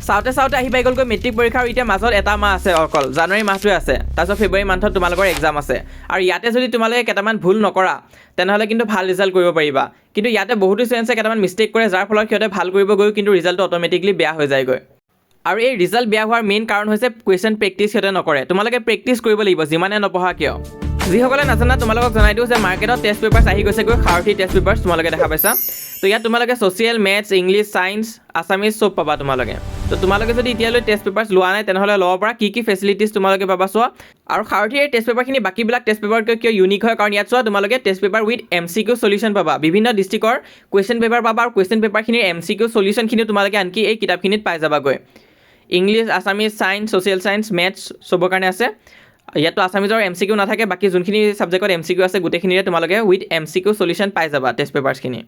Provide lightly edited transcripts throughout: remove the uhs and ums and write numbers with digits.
চাওঁতে চাওঁতে আহি পাই গ'লগৈ মেট্ৰিক পৰীক্ষা আৰু এতিয়া মাজত এটা মাহ আছে অকল জানুৱাৰী মাহটোৱে আছে তাৰপিছত ফেব্ৰুৱাৰী মান্থত তোমালোকৰ এক্সাম আছে আৰু ইয়াতে যদি তোমালোকে কেইটামান ভুল নকৰা তেনেহ'লে কিন্তু ভাল ৰিজাল্ট কৰিব পাৰিবা কিন্তু ইয়াতে বহুতো ষ্টুডেণ্টছে কেইটামান মিষ্টেক কৰে যাৰ ফলত সিহঁতে ভাল কৰিব গৈ কিন্তু ৰিজাল্টটো অট'মেটিকলি বেয়া হৈ যায়গৈ আৰু এই ৰিজাল্ট বেয়া হোৱাৰ মেইন কাৰণ হৈছে কুৱেশ্যন প্ৰেক্টিছ সিহঁতে নকৰে তোমালোকে প্ৰেক্টিছ কৰিব লাগিব যিমানে নপঢ়া কিয় যিসকলে নাজানা তোমালোকক জনাই দিওঁ যে মাৰ্কেটত টেষ্ট পেপাৰ্ছ আহি গৈছেগৈ সাৰথি টেষ্ট পেপাৰ্ছ তোমালোকে দেখা পাইছা তো ইয়াত তোমালোকে social maths English science Assamese চব পাবা তোমালোকে তো তোমালোকে যদি এতিয়ালৈ টেষ্ট পেপাৰ্ছ লোৱা নাই তেনেহ'লে ল'ব পৰা কি ফেচিলিটিছ তোমালোকে পাবা চোৱা আৰু সাৰথিৰ এই টেষ্ট পেপাৰখিনি বাকীবিলাক টেষ্ট পেপাৰতকৈ কিয় ইউনিক হয় কাৰণ ইয়াত চোৱা তোমালোকে test paper with MCQ solution পাবা বিভিন্ন ডিষ্ট্ৰিক্টৰ কুৱেশ্যন পেপাৰ পাবা আৰু কুৱেশ্যন পেপাৰখিনিৰ MCQ চলিউশ্যনখিনিও তোমালোকে আনকি এই কিতাপখিনিত পাই যাবাগৈ English Assamese science social science maths চবৰ কাৰণে আছে ইয়াতো আছামিজৰ MCQ নাথাকে বাকী যোনখিনি ছাবজেক্টত MCQ আছে গোটেইখিনিৰে তোমালোকে উইথ MCQ চলিউশ্যন পাই যাবা টেষ্ট পেপাৰ্ছখিনি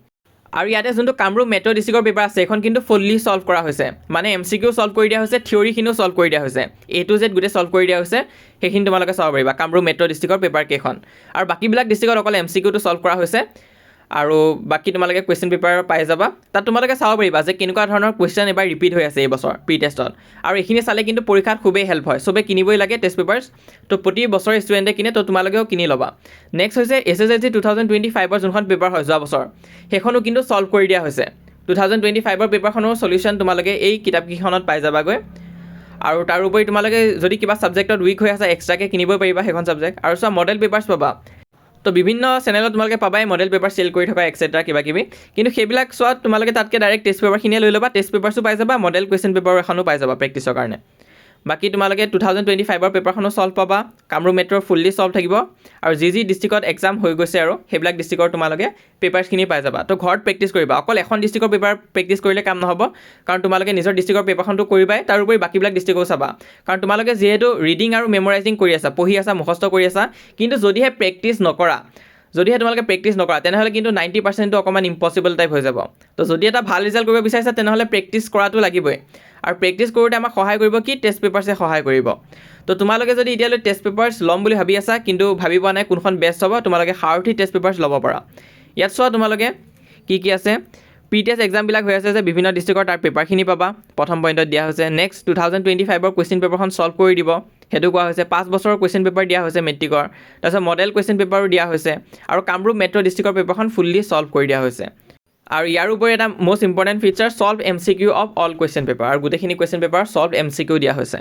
আৰু ইয়াতে যোনটো কামৰূপ মেট্ৰ' ডিষ্ট্ৰিক্টৰ পেপাৰ আছে এখন কিন্তু ফুল্লি ছল্ভ কৰা হৈছে মানে MCQ ছল্ভ কৰি দিয়া হৈছে থিয়ৰিখিনিও ছল্ভ কৰি দিয়া হৈছে A to Z গোটেই ছল্ভ কৰি দিয়া হৈছে সেইখিনি তোমালোকে চাব পাৰিবা কামৰূপ মেট্ৰ' ডিষ্ট্ৰিক্টৰ পেপাৰ কেইখন আৰু বাকীবিলাক ডিষ্ট্ৰিক্টত অকল MCQটো ছল্ভ কৰা হৈছে আৰু বাকী তোমালোকে কুৱেশ্যন পেপাৰ পাই যাবা তাত তোমালোকে চাব পাৰিবা যে কেনেকুৱা ধৰণৰ কুৱেশ্যন এবাৰ ৰিপিট হৈ আছে এই বছৰ প্ৰি টেষ্টত আৰু এইখিনি চালে কিন্তু পৰীক্ষাত খুবেই হেল্প হয় চবেই কিনিবই লাগে টেষ্ট পেপাৰ্ছ তো প্ৰতি বছৰ ষ্টুডেণ্টে কিনে তো তোমালোকেও কিনি ল'বা নেক্সট হৈছে SSLC 2025ৰ যোনখন পেপাৰ হয় যোৱা বছৰ সেইখনো কিন্তু ছল্ভ কৰি দিয়া হৈছে 2025ৰ পেপাৰখনৰ চলিউশ্যন তোমালোকে এই কিতাপকেইখনত পাই যাবাগৈ আৰু তাৰোপৰি তোমালোকে যদি কিবা ছাবজেক্টত উইক হৈ আছে এক্সট্ৰাকৈ কিনিবই পাৰিবা সেইখন ছাবজেক্ট আৰু চোৱা মডেল পেপাৰ্ছ পাবা তো বিভিন্ন চেনেলত তোমালোকে পাবাই মডেল পেপাৰ চেল কৰি থকা এক্সেট্ৰা কিবা কিবি কিন্তু সেইবিলাক চোৱা তোমালোকে তাতকৈ ডাইৰেক্ট টেষ্ট পেপাৰখিনিয়ে লৈ ল'বা টেষ্ট পেপাৰ্ছো পাই যাবা মডেল কুৱেশ্যন পেপাৰ এখনো পাই যাবা প্ৰেক্টিছৰ কাৰণে বাকী তোমালোকে 2025ৰ পেপাৰখনো ছল্ভ পাবা কামৰূপ মেট্ৰ' ফুল্লি ছল্ভ থাকিব আৰু যি ডিষ্ট্ৰিক্টত এক্সাম হৈ গৈছে আৰু সেইবিলাক ডিষ্ট্ৰিক্টৰ তোমালোকে পেপাৰ্ছখিনি পাই যাবা তো ঘৰত প্ৰেক্টিছ কৰিবা অকল এখন ডিষ্ট্ৰিক্টৰ পেপাৰ প্ৰেক্টিছ কৰিলে কাম নহ'ব কাৰণ তোমালোকে নিজৰ ডিষ্ট্ৰিক্টৰ পেপাৰখনটো কৰিবাই তাৰোপৰি বাকীবিলাক ডিষ্ট্ৰিক্টও চাবা কাৰণ তোমালোকে যিহেতু ৰিডিং আৰু মেমৰাইজিং কৰি আছা পঢ়ি আছা মুখস্থ কৰি আছা কিন্তু যদিহে প্ৰেক্টিছ নকৰা তোমালোকে প্ৰেক্টিছ নকৰা তেনেহ'লে কিন্তু 90%টো অকণমান ইম্পচিবল টাইপ হৈ যাব তো যদি এটা ভাল ৰিজাল্ট কৰিব বিচাৰিছা তেনেহ'লে প্ৰেক্টিছ কৰাটো লাগিবই আৰু প্ৰেক্টিছ কৰোঁতে আমাক সহায় কৰিব কি টেষ্ট পেপাৰ্ছে সহায় কৰিব তো তোমালোকে যদি এতিয়ালৈ টেষ্ট পেপাৰ্ছ ল'ম বুলি ভাবি আছা কিন্তু ভাবি পোৱা নাই কোনখন বেষ্ট হ'ব তোমালোকে সাৰথি টেষ্ট পেপাৰ্ছ ল'ব পাৰা ইয়াত চোৱা তোমালোকে কি আছে প্ৰি টেষ্ট এক্সামবিলাক হৈ আছে যে বিভিন্ন ডিষ্ট্ৰিক্টৰ তাৰ পেপাৰখিনি পাবা প্ৰথম পইণ্টত দিয়া হৈছে নেক্সট 2025ৰ কুৱেশ্যন পেপাৰখন ছল্ভ কৰি দিব সেইটো কোৱা হৈছে 5 বছৰৰ কুৱেশ্যন পেপাৰ দিয়া হৈছে মেট্ৰিকৰ তাৰপিছত মডেল কুৱেশ্যন পেপাৰো দিয়া হৈছে আৰু কামৰূপ মেট্ৰ' ডিষ্ট্ৰিক্টৰ পেপাৰখন ফুল্লি ছল্ভ কৰি দিয়া হৈছে আৰু ইয়াৰ উপৰি এটা most important feature solve MCQ of all question paper আৰু গোটেইখিনি কুৱেশ্যন পেপাৰ ছল্ভ MCQ দিয়া হৈছে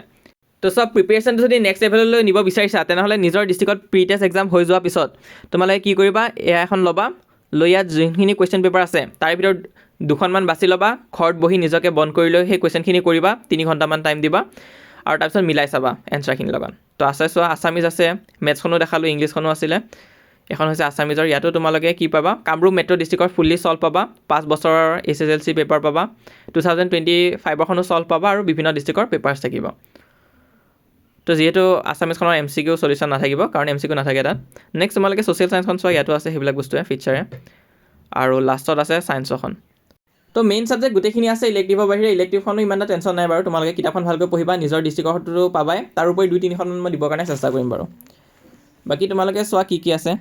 তো চব প্ৰিপেৰেশ্যনটো যদি নেক্সট লেভেললৈ নিব বিচাৰিছা তেনেহ'লে নিজৰ ডিষ্ট্ৰিক্টত প্ৰি টেষ্ট এক্সাম হৈ যোৱাৰ পিছত তোমালোকে কি কৰিবা এয়া এখন ল'বা লৈ ইয়াত যোনখিনি কুৱেশ্যন পেপাৰ আছে তাৰে ভিতৰত দুখনমান বাছি ল'বা ঘৰত বহি নিজকে বন্ধ কৰি লৈ সেই কুৱেশ্যনখিনি কৰিবা 3 ঘণ্টামান টাইম দিবা আৰু তাৰপিছত মিলাই চাবা এনচাৰখিনিৰ লগত তো আছে চোৱা আছামিজ আছে মেথছখনো দেখালোঁ ইংলিছখনো আছিলে এখন হৈছে আছামিজৰ ইয়াতো তোমালোকে কি পাবা কামৰূপ মেট্ৰ' ডিষ্ট্ৰিক্টৰ ফুল্লি ছল্ভ পাবা 5 বছৰৰ SSLC পেপাৰ পাবা 2025খনো ছল্ভ পাবা আৰু বিভিন্ন ডিষ্ট্ৰিক্টৰ পেপাৰ্ছ থাকিব তো যিহেতু আছামিজখনৰ MCQ চলিউশ্যন নাথাকিব কাৰণ MCQ নাথাকে তাত নেক্সট তোমালোকে ছ'চিয়েল ছায়েন্সখন চোৱা ইয়াতো আছে সেইবিলাক বস্তুৱে ফিচাৰে আৰু লাষ্টত আছে ছায়েন্সখন তো মেইন ছাবজেক্ট গোটেইখিনি আছে ইলেক্টিভৰ বাহিৰে ইলেক্টিভখনো ইমান এটা টেনশ্যন নাই বাৰু তোমালোকে কিতাপখন ভালকৈ পঢ়িবা নিজৰ ডিষ্ট্ৰিক্টৰটো পাবাই তাৰোপৰি 2-3খন মই দিবৰ কাৰণে চেষ্টা কৰিম বাৰু বাকী তোমালোকে চোৱা কি আছে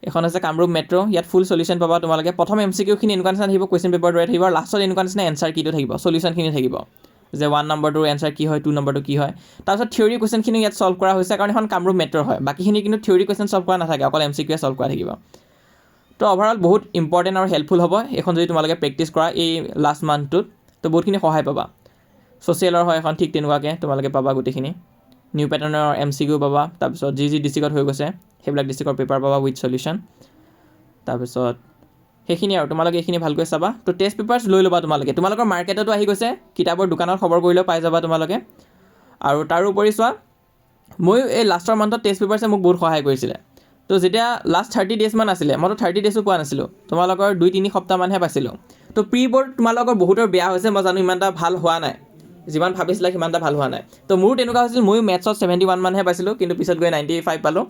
এখন আছে কামৰূপ মেট্ৰ' ইয়াত ফুল চলিউশ্যন পাবা তোমালোকে প্ৰথম MCQখিনি এনেকুৱা নিচিনা থাকিব কুৱেশ্যন পেপাৰ দৰে থাকিব আৰু লাষ্টত এনেকুৱা নিচিনা এনচাৰ কিটো থাকিব চলিউশ্যনখিনি থাকিব যে 1 নম্বৰটোৰ এনচাৰ কি হয় 2 নম্বৰটো কি হয় তাৰপিছত থিয়ৰী কুৱেশ্যনখিনি ইয়াত ছল্ভ কৰা হৈছে কাৰণ এখন কামৰূপ মেট্ৰ' হয় বাকীখিনি কিন্তু থিয়ৰী কুৱেশ্যন ছল্ভ কৰা নাথাকে অকল MCQ ছল্ভ কৰা থাকিব তো অভাৰঅল বহুত ইম্পৰ্টেণ্ট আৰু হেল্পফুল হ'ব এখন যদি তোমালোকে প্ৰেক্টিছ কৰা এই লাষ্ট মান্থটোত তো বহুতখিনি সহায় পাবা ছ'চিয়েলৰ হয় এখন ঠিক তেনেকুৱাকৈ তোমালোকে পাবা গোটেইখিনি নিউ পেটাৰ্ণৰ MCQ পাবা তাৰপিছত যি ডিষ্ট্ৰিক্টত হৈ গৈছে সেইবিলাক ডিষ্ট্ৰিক্টৰ পেপাৰ পাবা উইথ চলিউশ্যন তাৰপিছত সেইখিনি আৰু তোমালোকে এইখিনি ভালকৈ চাবা তো টেষ্ট পেপাৰ্ছ লৈ ল'বা তোমালোকৰ মাৰ্কেটতো আহি গৈছে কিতাপৰ দোকানত খবৰ কৰিলেও পাই যাবা তোমালোকে আৰু তাৰোপৰি চোৱা ময়ো এই লাষ্টৰ মান্থত টেষ্ট পেপাৰ্ছে মোক বহুত সহায় কৰিছিলে তো যেতিয়া লাষ্ট 30 ডেজমান আছিলে মইতো 30 ডেজো পোৱা নাছিলোঁ তোমালোকৰ 2-3 সপ্তাহমানহে পাইছিলোঁ তো প্ৰি বৰ্ড তোমালোকৰ বহুতৰ বেয়া হৈছে মই জানো ইমান এটা ভাল হোৱা নাই যিমান ভাবিছিলা সিমান এটা ভাল হোৱা নাই তো মোৰো তেনেকুৱা হৈছিল ময়ো মেথছত 71 মানহে পাইছিলোঁ কিন্তু পিছত গৈ 95 পালোঁ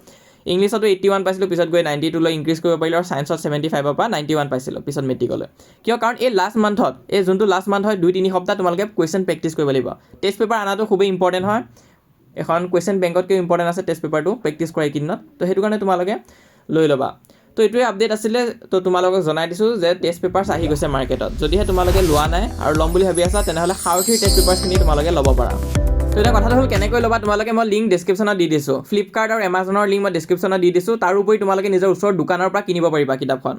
ইংলিছতো 81 পাইছিলোঁ পিছত গৈ 92 লৈ ইনক্ৰিজ কৰিব পাৰিলোঁ আৰু ছায়েন্সত 75ৰ পৰা 91 পাইছিলোঁ পিছত মেট্ৰিকলৈ কিয় কাৰণ এই লাষ্ট মান্থত এই যোনটো লাষ্ট মান্থ হয় 2-3 সপ্তাহ তোমালোকে কুৱেশ্যন প্ৰেক্টিছ কৰিব লাগিব টেষ্ট পেপাৰ আনাটো খুবেই ইম্পৰ্টেণ্ট হয় এখন কুৱেশ্যন বেংকতকৈ ইম্পৰ্টেণ্ট আছে টেষ্ট পেপাৰটো প্ৰেক্টিছ কৰা এইকেইদিনত তো সেইটো কাৰণে তোমালোকে লৈ ল'বা তো এইটোৱে আপডেট আছিলে তো তোমালোকক জনাই দিছোঁ যে টেষ্ট পেপাৰ্ছ আহি গৈছে মাৰ্কেটত যদিহে তোমালোকে লোৱা নাই আৰু ল'ম বুলি ভাবি আছা তেনেহ'লে সাৰথীৰ টেষ্ট পেপাৰ্ছখিনি তোমালোকে ল'ব পাৰা তো এতিয়া কথাটো হ'ল কেনেকৈ ল'বা তোমালোকে মই লিংক ডেছক্ৰিপশ্যনত দি দিছোঁ ফ্লিপকাৰ্ট আৰু এমাজনৰ লিংক মই ডেছক্ৰিপশ্যনত দি দিছোঁ তাৰ উপৰি তোমালোকে নিজৰ ওচৰৰ দোকানৰ পৰা কিনিব পাৰিবা কিতাপখন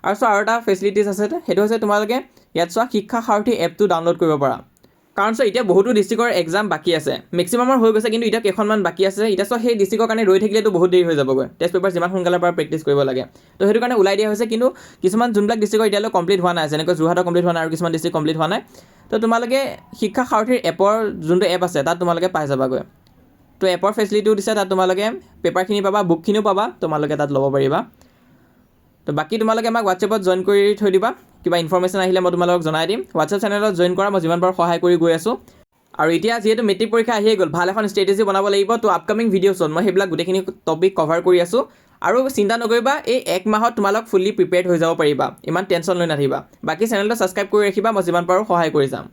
আৰু আৰু এটা ফেচিলিটিছ আছে সেইটো হৈছে তোমালোকে ইয়াত চোৱা শিক্ষা সাৰথী এপটো ডাউনলোড কৰিব পাৰা কাৰণ এতিয়া বহুতো ডিষ্ট্ৰিক্টৰ এক্সাম বাকী আছে মেক্সিমামৰ হৈ গৈছে কিন্তু এতিয়া কেইখনমান বাকী আছে এতিয়া সেই ডিষ্ট্ৰিক্টৰ কাৰণে ৰৈ থাকিলেতো বহুত দেৰি হৈ যাবগৈ টেষ্ট পেপাৰ যিমান সোনকালে পৰা প্ৰেক্টিছ কৰিব লাগে তো সেইটো কাৰণে ওলাই দিয়া হৈছে কিন্তু কিছুমান যোনবিলাক ডিষ্ট্ৰিক্টৰ এতিয়ালৈ কমপ্লিট হোৱা নাই যেনেকৈ যোৰহাটৰ কমপ্লিট হোৱা নাই আৰু কিছুমান ডিষ্ট্ৰিক্ট কমপ্লিট হোৱা নাই তো তোমালোকে শিক্ষা সাৰথীৰ এপৰ যোনটো এপ আছে তাত তোমালোকে পাই যাবাগৈ তো এপৰ ফেচিলিটিও দিছে তাত তোমালোকে পেপাৰখিনি পাবা বুকখিনিও পাবা তোমালোকে তাত ল'ব পাৰিবা তো বাকী তোমালোকে আমাক হোৱাটছএপত জইন কৰি থৈ দিবা কিবা ইনফৰমেশ্যন আহিলে মই তোমালোকক জনাই দিম হোৱাটছএপ চেনেলত জইন কৰা মই যিমান পাৰোঁ সহায় কৰি গৈ আছোঁ আৰু এতিয়া যিহেতু মেট্ৰিক পৰীক্ষা আহিয়ে গ'ল ভাল এখন ষ্ট্ৰেটেজি বনাব লাগিব তো আপকামিং ভিডিঅ'ছত মই সেইবিলাক গোটেইখিনি টপিক কভাৰ কৰি আছোঁ আৰু চিন্তা নকৰিবা এই 1 মাহত তোমালোক ফুল্লি প্ৰিপেয়াৰ্ড হৈ যাব পাৰিবা ইমান টেনশ্যন লৈ নাথাকিবা বাকী চেনেলটো ছাবস্ক্ৰাইব কৰি ৰাখিবা মই যিমান পাৰোঁ সহায় কৰি যাম